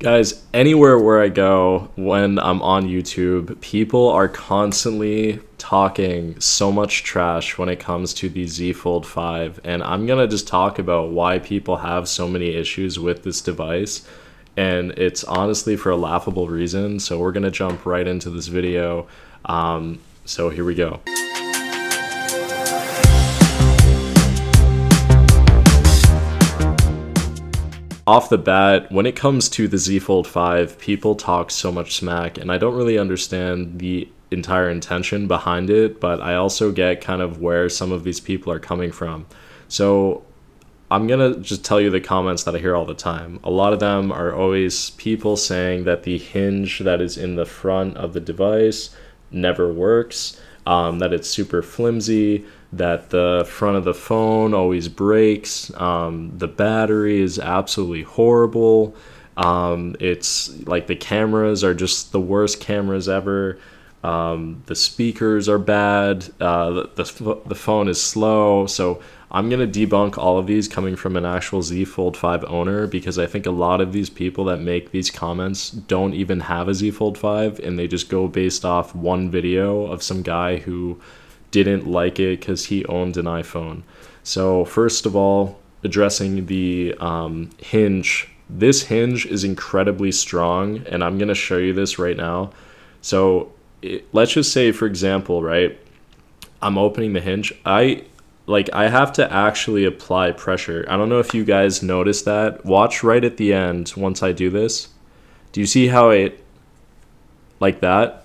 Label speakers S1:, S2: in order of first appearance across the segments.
S1: Guys, anywhere where I go when I'm on YouTube, people are constantly talking so much trash when it comes to the Z Fold 5, and I'm gonna just talk about why people have so many issues with this device, and it's honestly for a laughable reason, so we're gonna jump right into this video. So here we go. Off the bat, when it comes to the Z Fold 5, people talk so much smack, and I don't really understand the entire intention behind it, but I also get kind of where some of these people are coming from. So I'm gonna just tell you the comments that I hear all the time. A lot of them are always people saying that the hinge that is in the front of the device never works, that it's super flimsy, that the front of the phone always breaks, the battery is absolutely horrible, it's like the cameras are just the worst cameras ever, the speakers are bad, the phone is slow. So I'm going to debunk all of these coming from an actual Z Fold 5 owner, because I think a lot of these people that make these comments don't even have a Z Fold 5, and they just go based off one video of some guy who didn't like it because he owned an iPhone. So first of all, addressing the hinge. This hinge is incredibly strong, and I'm going to show you this right now. So let's just say, for example, right, I'm opening the hinge. I have to actually apply pressure. I don't know if you guys noticed that. Watch right at the end once I do this. Do you see how it, like that?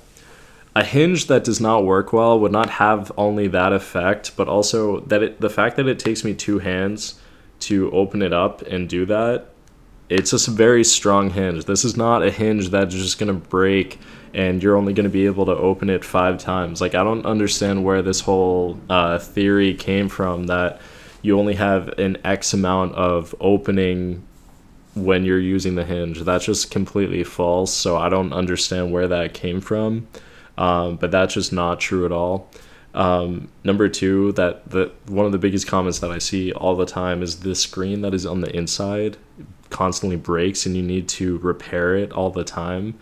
S1: A hinge that does not work well would not have only that effect, but also that the fact that it takes me two hands to open it up and do that, it's just a very strong hinge. This is not a hinge that's just going to break and you're only going to be able to open it 5 times. Like, I don't understand where this whole theory came from that you only have an X amount of opening when you're using the hinge. That's just completely false, so I don't understand where that came from. But that's just not true at all. Number two, one of the biggest comments that I see all the time is the screen that is on the inside constantly breaks and you need to repair it all the time.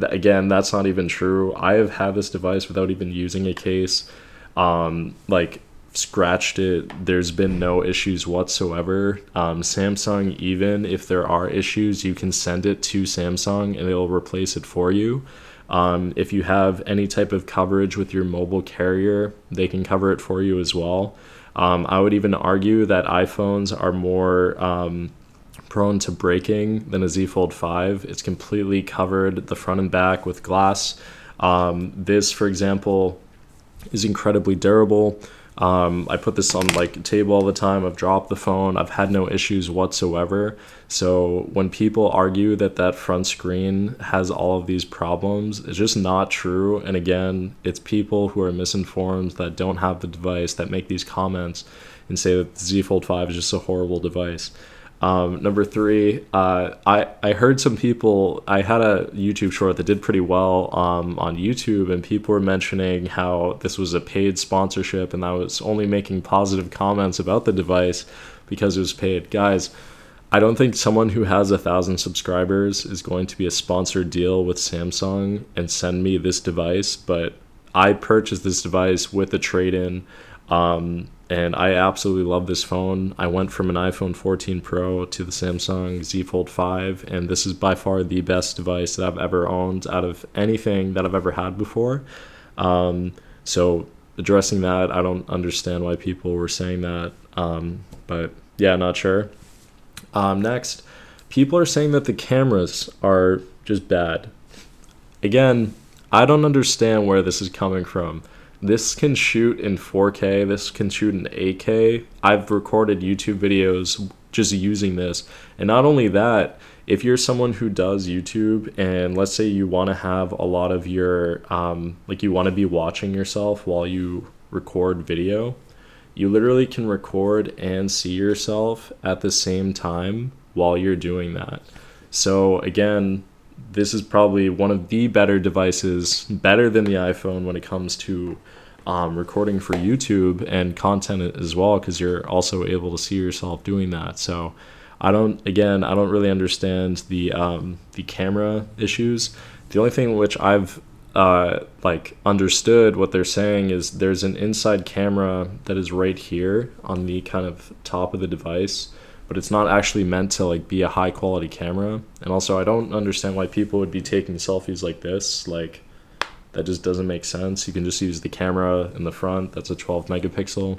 S1: Again, that's not even true. I have had this device without even using a case, like scratched it. There's been no issues whatsoever. Samsung, even if there are issues, you can send it to Samsung and it'll replace it for you. If you have any type of coverage with your mobile carrier, they can cover it for you as well. I would even argue that iPhones are more prone to breaking than a Z Fold 5. It's completely covered the front and back with glass. This, for example, is incredibly durable. I put this on like a table all the time. I've dropped the phone. I've had no issues whatsoever. So when people argue that that front screen has all of these problems, it's just not true. And again, it's people who are misinformed that don't have the device that make these comments and say that the Z Fold 5 is just a horrible device. Number three, I heard some people, I had a YouTube short that did pretty well on YouTube, and people were mentioning how this was a paid sponsorship and I was only making positive comments about the device because it was paid. Guys, I don't think someone who has 1,000 subscribers is going to be a sponsored deal with Samsung and send me this device, but I purchased this device with a trade-in. And I absolutely love this phone. I went from an iPhone 14 Pro to the Samsung Z Fold 5, and this is by far the best device that I've ever owned out of anything that I've ever had before. So addressing that, I don't understand why people were saying that, but yeah, not sure. Next, people are saying that the cameras are just bad. Again, I don't understand where this is coming from. This can shoot in 4K, this can shoot in 8K. I've recorded YouTube videos just using this. And not only that, if you're someone who does YouTube and let's say you want to have a lot of your, like you want to be watching yourself while you record video, you literally can record and see yourself at the same time while you're doing that. So again, this is probably one of the better devices, better than the iPhone when it comes to recording for YouTube and content as well, because you're also able to see yourself doing that. So I don't really understand the camera issues. The only thing which I've like understood what they're saying is there's an inside camera that is right here on the kind of top of the device, but it's not actually meant to like be a high quality camera. And also I don't understand why people would be taking selfies like this. Like, that just doesn't make sense. You can just use the camera in the front. That's a 12 megapixel.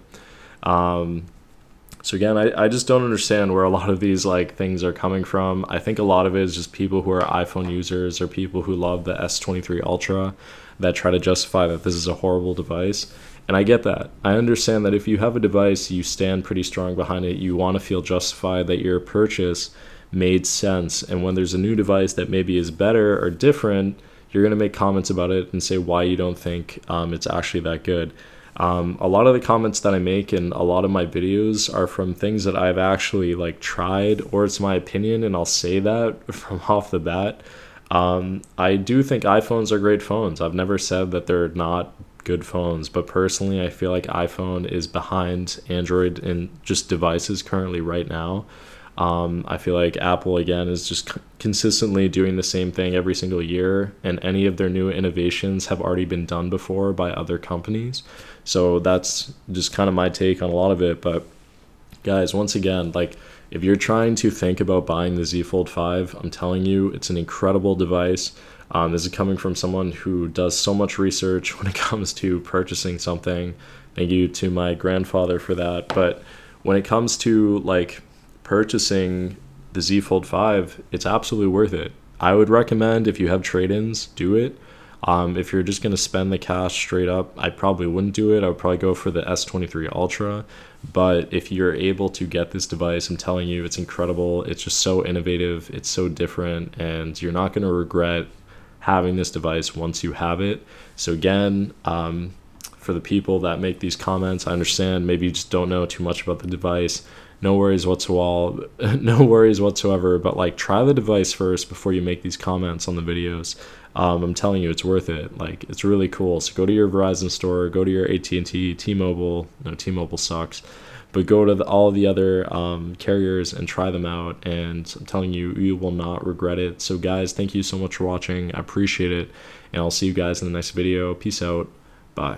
S1: So again, I just don't understand where a lot of these like things are coming from. I think a lot of it is just people who are iPhone users or people who love the S23 Ultra that try to justify that this is a horrible device. And I get that. I understand that if you have a device, you stand pretty strong behind it. You want to feel justified that your purchase made sense. And when there's a new device that maybe is better or different, you're going to make comments about it and say why you don't think it's actually that good. A lot of the comments that I make in a lot of my videos are from things that I've actually like tried, or it's my opinion, and I'll say that from off the bat. I do think iPhones are great phones. I've never said that they're not good phones, but personally I feel like iPhone is behind Android in just devices currently right now. I feel like Apple, again, is just consistently doing the same thing every single year, and any of their new innovations have already been done before by other companies. So that's just kind of my take on a lot of it. But guys, once again, like, if you're trying to think about buying the Z Fold 5, I'm telling you, it's an incredible device. This is coming from someone who does so much research when it comes to purchasing something. Thank you to my grandfather for that. But when it comes to like purchasing the Z Fold 5, it's absolutely worth it. I would recommend, if you have trade-ins, do it. If you're just going to spend the cash straight up, I probably wouldn't do it. I would probably go for the S23 Ultra. But if you're able to get this device, I'm telling you, it's incredible. It's just so innovative. It's so different, and you're not going to regret having this device once you have it. So again, for the people that make these comments, I understand maybe you just don't know too much about the device. No worries whatsoever. No worries whatsoever. But like, try the device first before you make these comments on the videos. I'm telling you, it's worth it. Like, it's really cool. So go to your Verizon store, go to your AT&T, T-Mobile. No, T-Mobile sucks. But go to all the other carriers and try them out. And I'm telling you, you will not regret it. So guys, thank you so much for watching. I appreciate it. And I'll see you guys in the next video. Peace out. Bye.